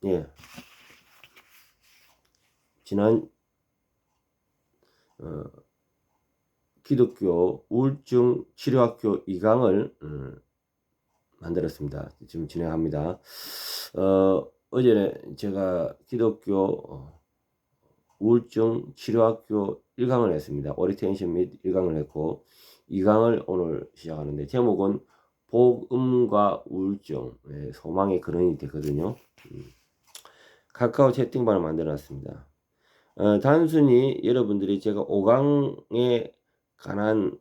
예, 지난 기독교 우울증 치료학교 2강을 만들었습니다. 지금 진행합니다. 어제 제가 기독교 우울증 치료학교 1강을 했습니다. 오리텐션 및 1강을 했고 2강을 오늘 시작하는데, 제목은 복음과 우울증, 소망의 근원이 되거든요. 카카오 채팅방을 만들어 놨습니다. 단순히 여러분들이 제가 5강에 관한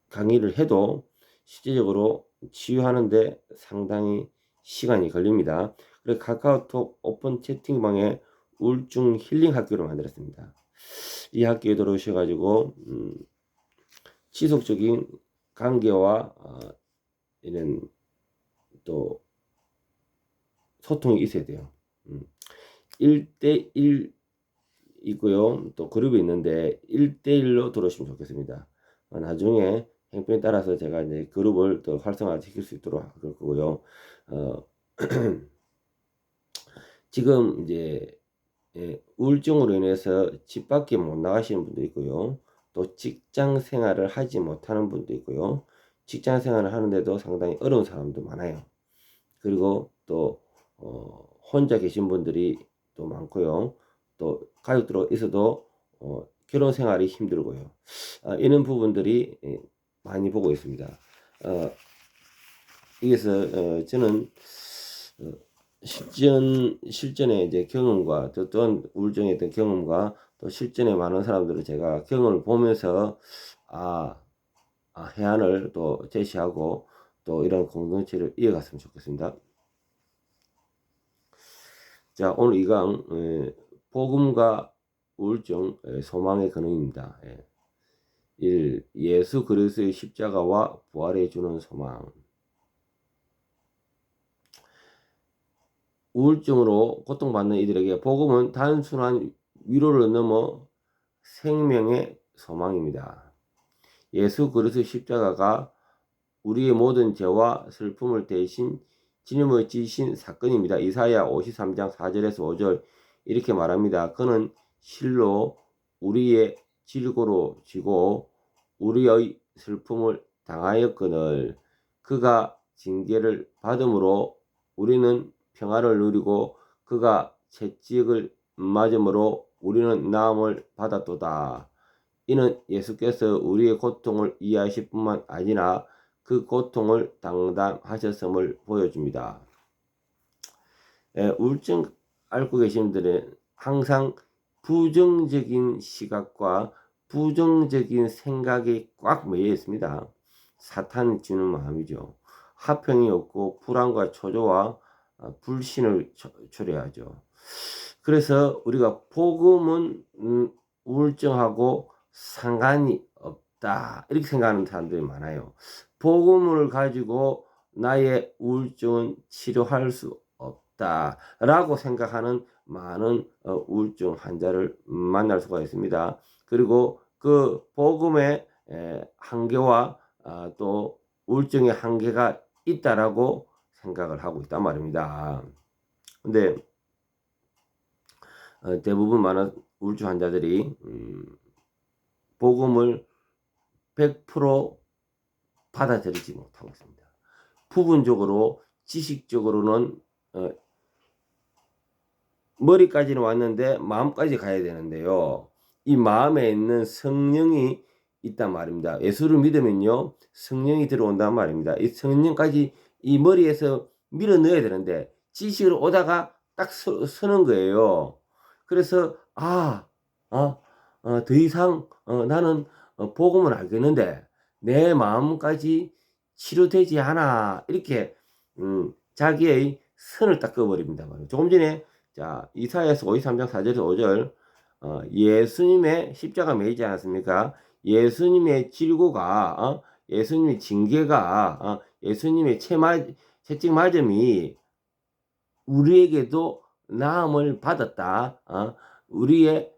강의를 해도 실제적으로 치유하는데 상당히 시간이 걸립니다. 그래서 카카오톡 오픈 채팅방에 우울증 힐링 학교를 만들었습니다. 이 학교에 들어오셔가지고 지속적인 관계와 이런 또 소통이 있어야 돼요. 1대1 있고요. 또 그룹이 있는데 1대1로 들어오시면 좋겠습니다. 나중에 행편에 따라서 제가 이제 그룹을 더 활성화시킬 수 있도록 할 거고요. 지금 이제 우울증으로 인해서 집 밖에 못 나가시는 분도 있고요. 또 직장 생활을 하지 못하는 분도 있고요. 직장 생활을 하는데도 상당히 어려운 사람도 많아요. 그리고 또 혼자 계신 분들이 또 많고요. 또 가족들로 있어도 결혼 생활이 힘들고요. 이런 부분들이 많이 보고 있습니다. 여기서 저는 실전의 이제 경험과 또한 우울증에 대한 경험과 또 실전에 많은 사람들을 제가 경험을 보면서 해안을 또 제시하고 또 이런 공동체를 이어갔으면 좋겠습니다. 자, 오늘 2강 복음과 우울증 소망의 근원입니다. 1. 예수 그리스도의 십자가와 부활해 주는 소망. 우울증으로 고통받는 이들에게 복음은 단순한 위로를 넘어 생명의 소망입니다. 예수 그리스도의 십자가가 우리의 모든 죄와 슬픔을 대신 짐을 지신 사건입니다. 이사야 53장 4절에서 5절 이렇게 말합니다. 그는 실로 우리의 질고로 지고 우리의 슬픔을 당하였거늘 그가 징계를 받음으로 우리는 평화를 누리고 그가 채찍을 맞음으로 우리는 나음을 받았도다. 이는 예수께서 우리의 고통을 이해하실 뿐만 아니라 그 고통을 당담하셨음을 보여줍니다. 우울증 앓고 계신 분들은 항상 부정적인 시각과 부정적인 생각이 꽉 매여 있습니다. 사탄이 주는 마음이죠. 화평이 없고 불안과 초조와 불신을 초래하죠. 그래서 우리가 복음은 우울증하고 상관이 없다 이렇게 생각하는 사람들이 많아요. 복음을 가지고 나의 우울증은 치료할 수 없다 라고 생각하는 많은 우울증 환자를 만날 수가 있습니다. 그리고 그 복음의 한계와 또 우울증의 한계가 있다라고 생각을 하고 있단 말입니다. 근데 대부분 많은 우울증 환자들이 복음을 100% 받아들이지 못하고 있습니다. 부분적으로 지식적으로는 머리까지는 왔는데 마음까지 가야 되는데요. 이 마음에 있는 성령이 있단 말입니다. 예수를 믿으면요 성령이 들어온단 말입니다. 이 성령까지 이 머리에서 밀어 넣어야 되는데 지식으로 오다가 딱 서는 거예요. 그래서 더 이상 나는 복음을 알겠는데 내 마음까지 치료되지 않아 이렇게 자기의 선을 딱 그어버립니다. 조금 전에 자 이사야서 53장 4절에서 5절 예수님의 십자가 매이지 않았습니까? 예수님의 질고가 예수님의 징계가 예수님의 채찍 맞음이 우리에게도 나음을 받았다. 우리의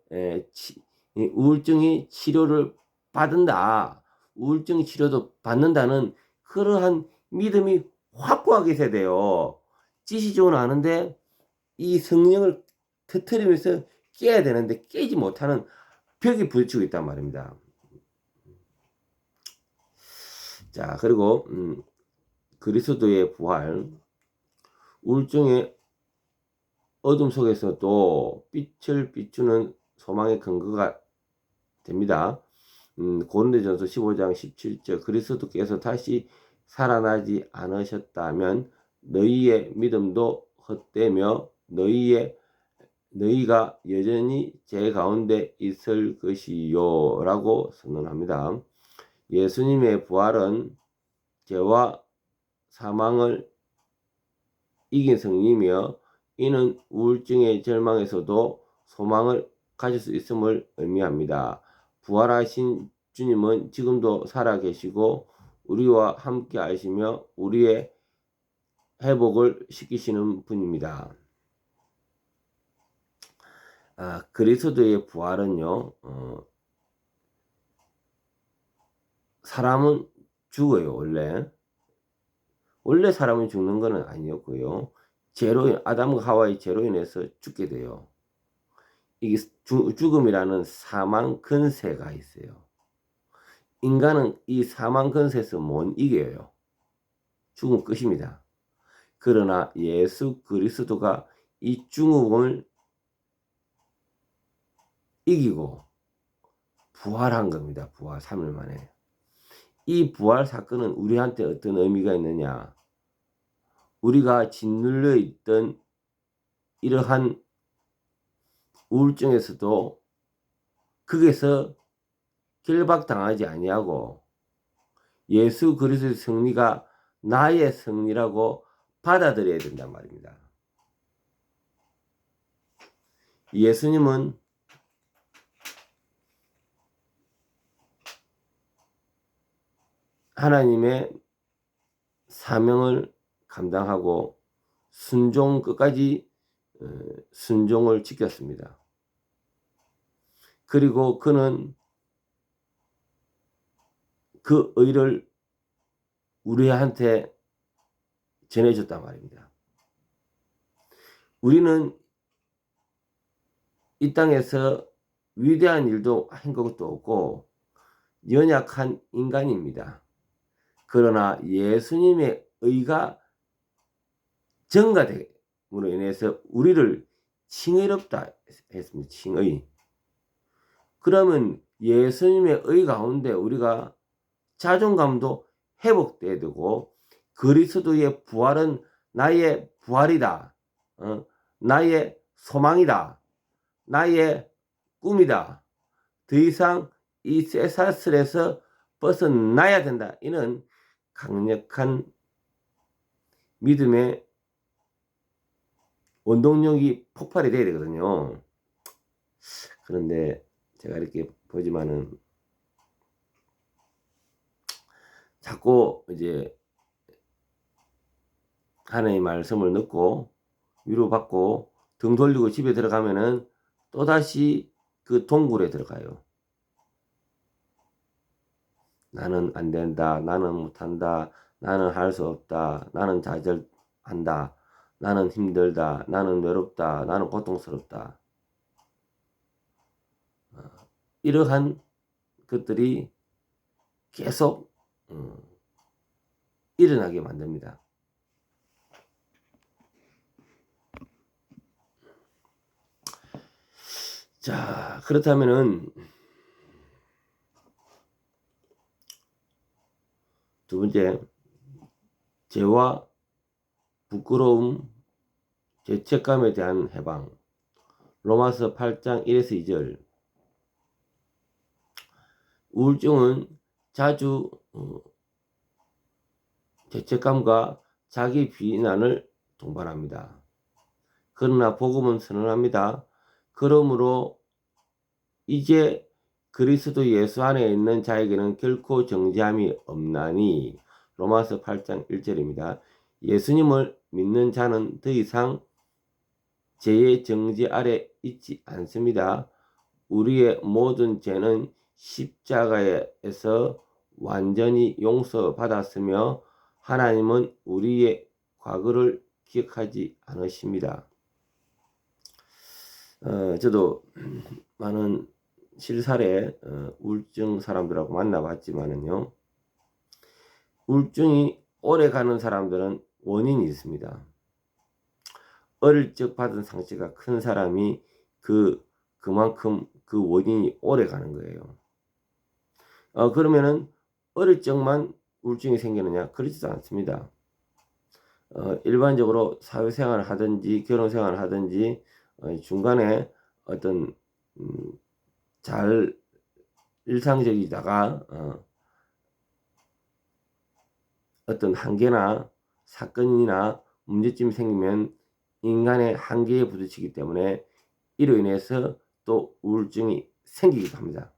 우울증이 치료를 받는다. 우울증 치료도 받는다는 그러한 믿음이 확고하게 있어야 돼요. 지시적으로 아는데 이 성령을 터뜨리면서 깨야 되는데 깨지 못하는 벽이 부딪히고 있단 말입니다. 자, 그리고 그리스도의 부활, 우울증의 어둠 속에서도 빛을 비추는 소망의 근거가 됩니다. 고린도전서 15장 17절 그리스도께서 다시 살아나지 않으셨다면 너희의 믿음도 헛되며 너희가 여전히 제 가운데 있을 것이요 라고 선언합니다. 예수님의 부활은 죄와 사망을 이긴 승리이며 이는 우울증의 절망에서도 소망을 가질 수 있음을 의미합니다. 부활하신 주님은 지금도 살아계시고 우리와 함께 하시며 우리의 회복을 시키시는 분입니다. 그리스도의 부활은요, 사람은 죽어요. 원래 사람은 죽는 것은 아니었고요. 아담과 하와의 죄로 인해서 죽게 돼요. 이게 죽음이라는 사망 근세가 있어요. 인간은 이 사망 근세에서 못 이겨요. 죽음 끝입니다. 그러나 예수 그리스도가 이 죽음을 이기고 부활한 겁니다. 부활 3일 만에. 이 부활 사건은 우리한테 어떤 의미가 있느냐? 우리가 짓눌려 있던 이러한 우울증에서도 거기서 결박당하지 아니하고 예수 그리스도의 승리가 나의 승리라고 받아들여야 된단 말입니다. 예수님은 하나님의 사명을 감당하고 끝까지 순종을 지켰습니다. 그리고 그는 그 의를 우리한테 전해줬단 말입니다. 우리는 이 땅에서 위대한 일도 한 것도 없고 연약한 인간입니다. 그러나 예수님의 의가 증가됨으로 인해서 우리를 칭의롭다 했습니다. 칭의. 그러면 예수님의 의 가운데 우리가 자존감도 회복돼야 되고 그리스도의 부활은 나의 부활이다. 나의 소망이다. 나의 꿈이다. 더 이상 이 쇠사슬에서 벗어나야 된다. 이는 강력한 믿음의 원동력이 폭발이 돼야 되거든요. 그런데 제가 이렇게 보지만은 자꾸 이제 하나님의 말씀을 듣고 위로받고 등 돌리고 집에 들어가면은 또다시 그 동굴에 들어가요. 나는 안 된다. 나는 못한다. 나는 할 수 없다. 나는 좌절한다. 나는 힘들다. 나는 외롭다. 나는 고통스럽다. 이러한 것들이 계속 일어나게 만듭니다. 자, 그렇다면은 두 번째, 죄와 부끄러움, 죄책감에 대한 해방. 로마서 8장 1에서 2절. 우울증은 자주 죄책감과 자기 비난을 동반합니다. 그러나 복음은 선언합니다. 그러므로 이제 그리스도 예수 안에 있는 자에게는 결코 정죄함이 없나니. 로마서 8장 1절입니다. 예수님을 믿는 자는 더 이상 죄의 정죄 아래 있지 않습니다. 우리의 모든 죄는 십자가에서 완전히 용서받았으며 하나님은 우리의 과거를 기억하지 않으십니다. 저도 많은 실사례 우울증 사람들하고 만나봤지만은요, 우울증이 오래 가는 사람들은 원인이 있습니다. 어릴 적 받은 상처가 큰 사람이 그만큼 그 원인이 오래 가는 거예요. 그러면은 어릴 적만 우울증이 생기느냐? 그렇지도 않습니다. 일반적으로 사회생활을 하든지 결혼생활을 하든지 중간에 어떤 잘 일상적이다가 어떤 한계나 사건이나 문제점이 생기면 인간의 한계에 부딪히기 때문에 이로 인해서 또 우울증이 생기기도 합니다.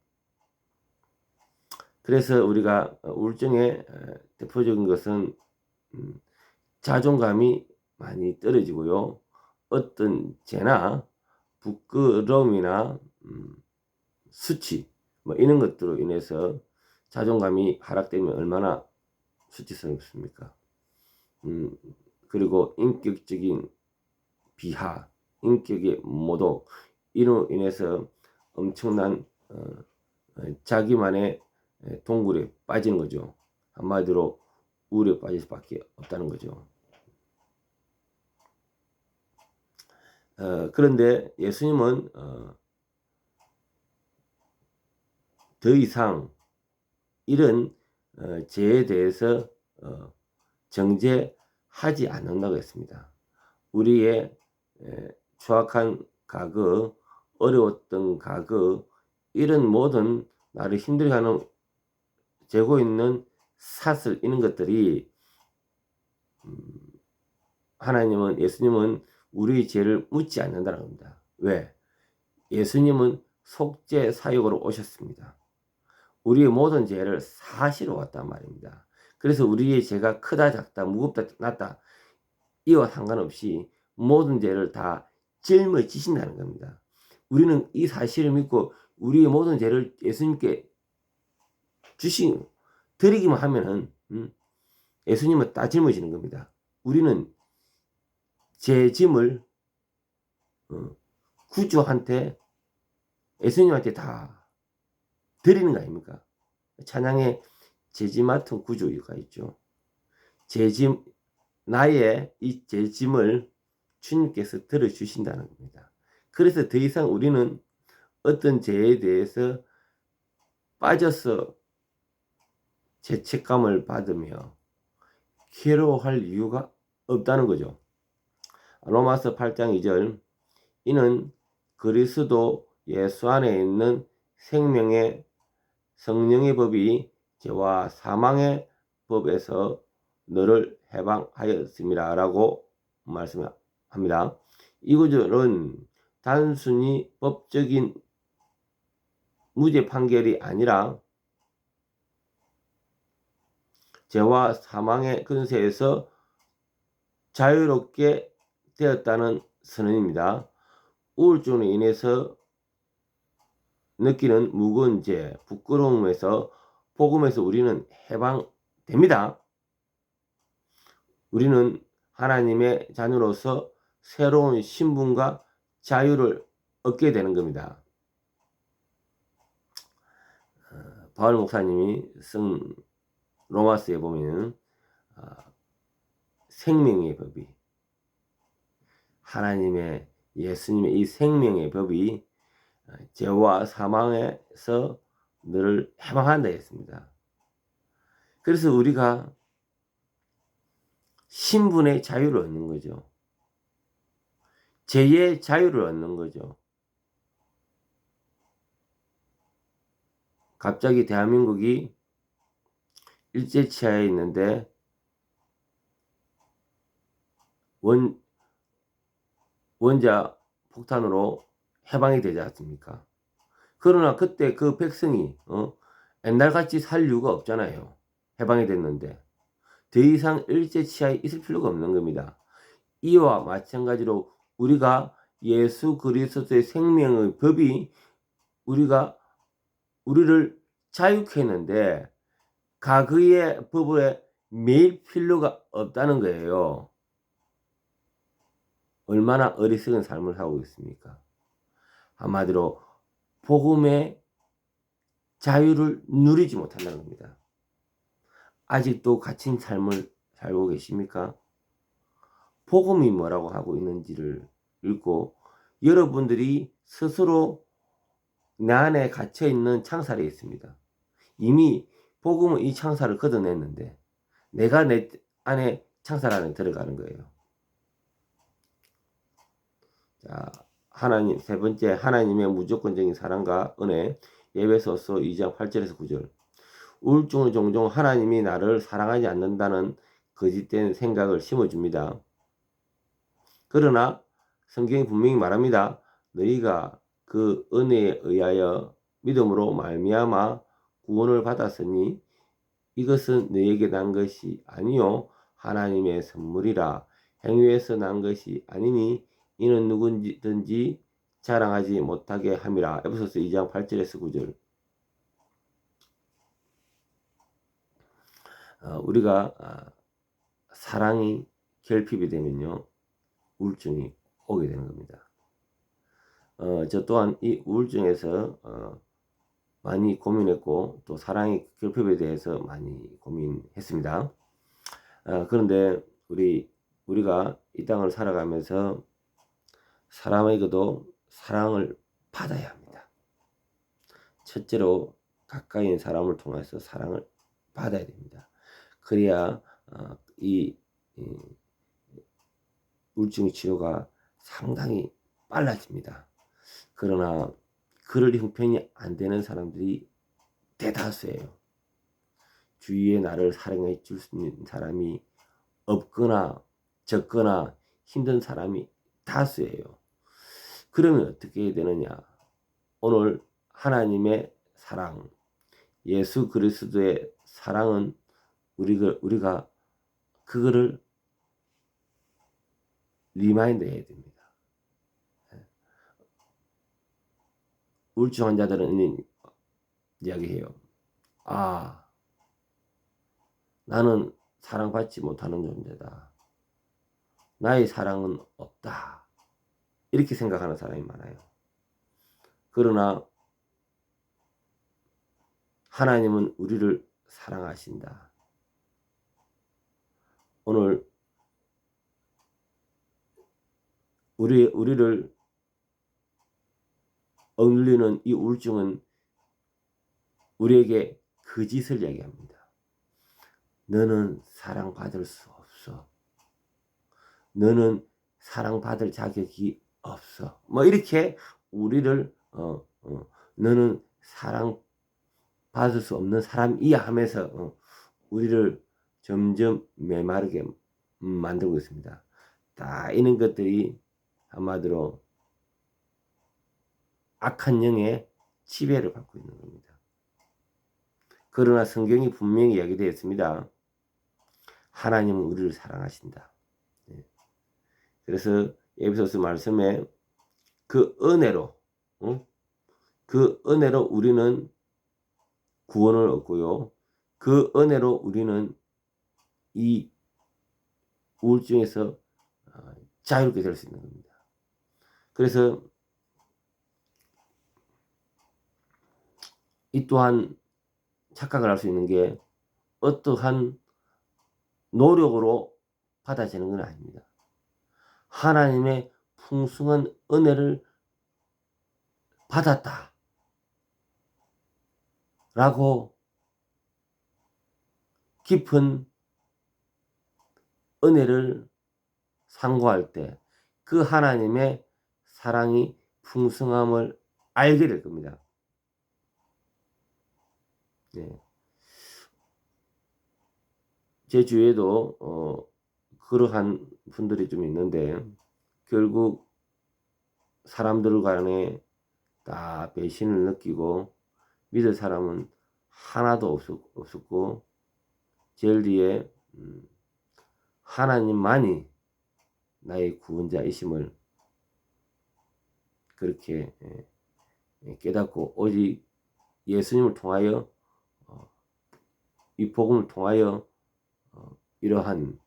그래서 우리가 우울증의 대표적인 것은 자존감이 많이 떨어지고요. 어떤 죄나 부끄러움이나 수치 뭐 이런 것들로 인해서 자존감이 하락되면 얼마나 수치스럽습니까? 그리고 인격적인 비하, 인격의 모독 이로 인해서 엄청난 자기만의 동굴에 빠지는 거죠. 한마디로 우울에 빠질 수밖에 없다는 거죠. 그런데 예수님은 더 이상 이런 죄에 대해서 정죄하지 않는다고 했습니다. 우리의 추악한 과거, 어려웠던 과거, 이런 모든 나를 힘들게 하는 재고 있는 사슬 이런 것들이 예수님은 우리의 죄를 묻지 않는다는 겁니다. 왜? 예수님은 속죄 사역으로 오셨습니다. 우리의 모든 죄를 사시러 왔단 말입니다. 그래서 우리의 죄가 크다 작다 무겁다 낮다 이와 상관없이 모든 죄를 다 짊어지신다는 겁니다. 우리는 이 사실을 믿고 우리의 모든 죄를 예수님께 드리기만 하면은 예수님은 다 짊어지는 겁니다. 우리는 제 짐을 구주한테 예수님한테 다 드리는 거 아닙니까? 찬양에 제짐 맡은 구주가 있죠. 제짐 나의 이 제짐을 주님께서 들어주신다는 겁니다. 그래서 더 이상 우리는 어떤 죄에 대해서 빠져서 죄책감을 받으며 괴로워할 이유가 없다는 거죠. 로마서 8장 2절 이는 그리스도 예수 안에 있는 생명의 성령의 법이 죄와 사망의 법에서 너를 해방하였습니다 라고 말씀합니다. 이 구절은 단순히 법적인 무죄 판결이 아니라 죄와 사망의 근세에서 자유롭게 되었다는 선언입니다. 우울증으로 인해서 느끼는 무거운 죄, 부끄러움에서 복음에서 우리는 해방됩니다. 우리는 하나님의 자녀로서 새로운 신분과 자유를 얻게 되는 겁니다. 바울 목사님이 쓴 로마서에 보면 생명의 법이 하나님의 예수님의 이 생명의 법이 죄와 사망에서 너를 해방한다 했습니다. 그래서 우리가 신분의 자유를 얻는 거죠. 죄의 자유를 얻는 거죠. 갑자기 대한민국이 일제치하에 있는데 원자 폭탄으로 해방이 되지 않습니까? 그러나 그때 그 백성이 옛날같이 살 이유가 없잖아요. 해방이 됐는데 더 이상 일제치하에 있을 필요가 없는 겁니다. 이와 마찬가지로 우리가 예수 그리스도의 생명의 법이 우리를 자유케 했는데 과거의 법에 매일 필요가 없다는 거예요. 얼마나 어리석은 삶을 살고 있습니까? 한마디로 복음의 자유를 누리지 못한다는 겁니다. 아직도 갇힌 삶을 살고 계십니까? 복음이 뭐라고 하고 있는지를 읽고 여러분들이 스스로 내 안에 갇혀있는 창살이 있습니다. 이미 복음은 이 창살을 걷어냈는데 내가 내 안에 창살 안에 들어가는 거예요. 자, 하나님, 세 번째, 하나님의 무조건적인 사랑과 은혜. 에베소서 2장 8절에서 9절. 우울증은 종종 하나님이 나를 사랑하지 않는다는 거짓된 생각을 심어줍니다. 그러나 성경이 분명히 말합니다. 너희가 그 은혜에 의하여 믿음으로 말미암아 구원을 받았으니 이것은 너희에게 난 것이 아니요 하나님의 선물이라. 행위에서 난 것이 아니니 이는 누구든지 자랑하지 못하게 함이라. 에베소서 2장 8절에서 9절. 우리가 사랑이 결핍이 되면요 우울증이 오게 되는 겁니다. 저 또한 이 우울증에서 많이 고민했고 또 사랑의 결핍에 대해서 많이 고민했습니다. 그런데 우리가 이 땅을 살아가면서 사람에게도 사랑을 받아야 합니다. 첫째로 가까이 있는 사람을 통해서 사랑을 받아야 됩니다. 그래야 이 우울증 치료가 상당히 빨라집니다. 그러나 그럴 형편이 안 되는 사람들이 대다수예요. 주위에 나를 사랑해 줄 수 있는 사람이 없거나 적거나 힘든 사람이 다수예요. 그러면 어떻게 해야 되느냐? 오늘 하나님의 사랑, 예수 그리스도의 사랑은 우리가 그거를 리마인드 해야 됩니다. 우울증 환자들은 이야기해요. 나는 사랑받지 못하는 존재다. 나의 사랑은 없다. 이렇게 생각하는 사람이 많아요. 그러나 하나님은 우리를 사랑하신다. 오늘 우리를 억눌리는 이 우울증은 우리에게 거짓을 이야기합니다. 너는 사랑받을 수 없어. 너는 사랑받을 자격이 없어. 뭐 이렇게 우리를 너는 사랑받을 수 없는 사람이야 하면서 우리를 점점 메마르게 만들고 있습니다. 다 이런 것들이 한마디로 악한 영의 지배를 받고 있는 겁니다. 그러나 성경이 분명히 이야기되어 있습니다. 하나님은 우리를 사랑하신다. 그래서 에베소서 말씀에 그 은혜로 우리는 구원을 얻고요. 그 은혜로 우리는 이 우울증에서 자유롭게 될 수 있는 겁니다. 그래서 이 또한 착각을 할 수 있는 게 어떠한 노력으로 받아지는 건 아닙니다. 하나님의 풍성한 은혜를 받았다 라고 깊은 은혜를 상고할 때 그 하나님의 사랑이 풍성함을 알게 될 겁니다. 네. 제 주위에도 그러한 분들이 좀 있는데 결국 사람들 간에 다 배신을 느끼고 믿을 사람은 하나도 없었고 제일 뒤에 하나님만이 나의 구원자이심을 그렇게 깨닫고 오직 예수님을 통하여 이 복음을 통하여 이러한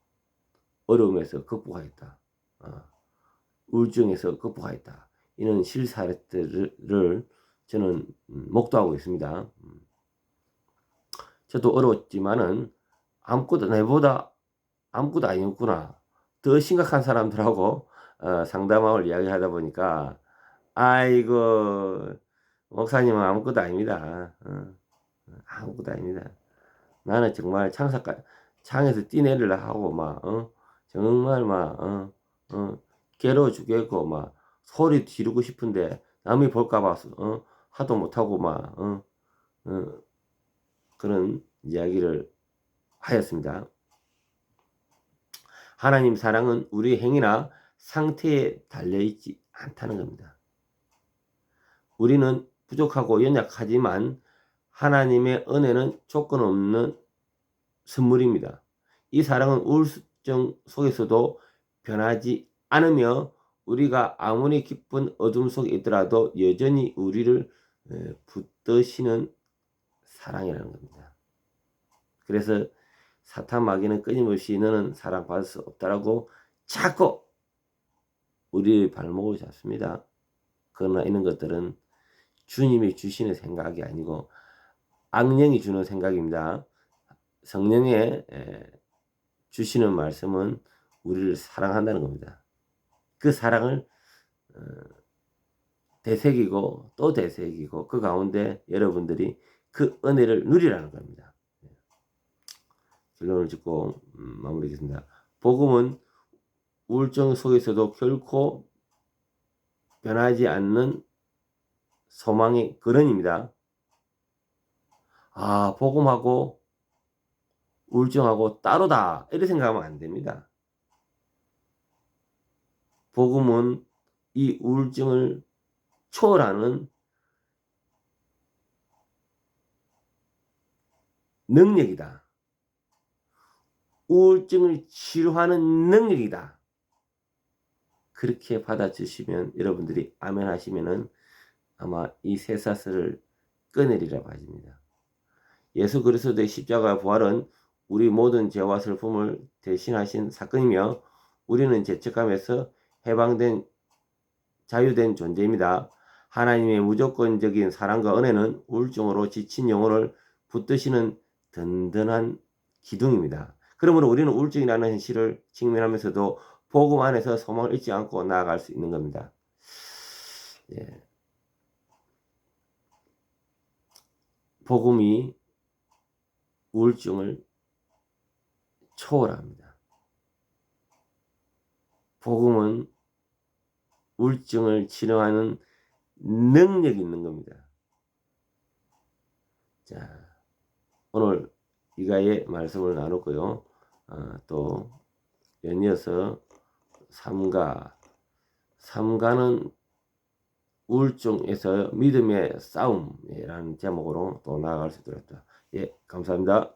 어려움에서 극복하겠다. 우울증에서 극복하였다. 이런 실사례들을 저는 목도하고 있습니다. 저도 어려웠지만은 아무것도 내보다 아무것도 아니었구나. 더 심각한 사람들하고 상담을 이야기하다 보니까 아이고 목사님은 아무것도 아닙니다. 아무것도 아닙니다. 나는 정말 창에서 뛰내리려 하고 막 정말 막 괴로워 죽겠고 막 소리 지르고 싶은데 남이 볼까봐 하도 못하고 막 그런 이야기를 하였습니다. 하나님 사랑은 우리 행위나 상태에 달려있지 않다는 겁니다. 우리는 부족하고 연약하지만 하나님의 은혜는 조건 없는 선물입니다. 이 사랑은 우울증 속에서도 변하지 않으며 우리가 아무리 깊은 어둠 속에 있더라도 여전히 우리를 붙드시는 사랑이라는 겁니다. 그래서 사탄 마귀는 끊임없이 너는 사랑받을 수 없다라고 자꾸 우리의 발목을 잡습니다. 그러나 이런 것들은 주님이 주시는 생각이 아니고 악령이 주는 생각입니다. 성령의 주시는 말씀은 우리를 사랑한다는 겁니다. 그 사랑을 되새기고 또 되새기고 그 가운데 여러분들이 그 은혜를 누리라는 겁니다. 결론을 짓고 마무리하겠습니다. 복음은 우울증 속에서도 결코 변하지 않는 소망의 근원입니다. 복음하고 우울증하고 따로다 이렇게 생각하면 안 됩니다. 복음은 이 우울증을 초월하는 능력이다. 우울증을 치료하는 능력이다. 그렇게 받아주시면 여러분들이 아멘 하시면은 아마 이 쇠사슬을 끊으리라 봐집니다. 예수 그리스도의 십자가 부활은 우리 모든 죄와 슬픔을 대신하신 사건이며 우리는 죄책감에서 해방된 자유된 존재입니다. 하나님의 무조건적인 사랑과 은혜는 우울증으로 지친 영혼을 붙드시는 든든한 기둥입니다. 그러므로 우리는 우울증이라는 현실을 직면하면서도 복음 안에서 소망을 잃지 않고 나아갈 수 있는 겁니다. 예. 복음이 우울증을 초월합니다. 복음은 우울증을 치료하는 능력이 있는 겁니다. 자, 오늘 이가의 말씀을 나눴고요. 또 연이어서 삼가는 우울증에서 믿음의 싸움이라는 제목으로 또 나아갈 수 있도록. 예, 감사합니다.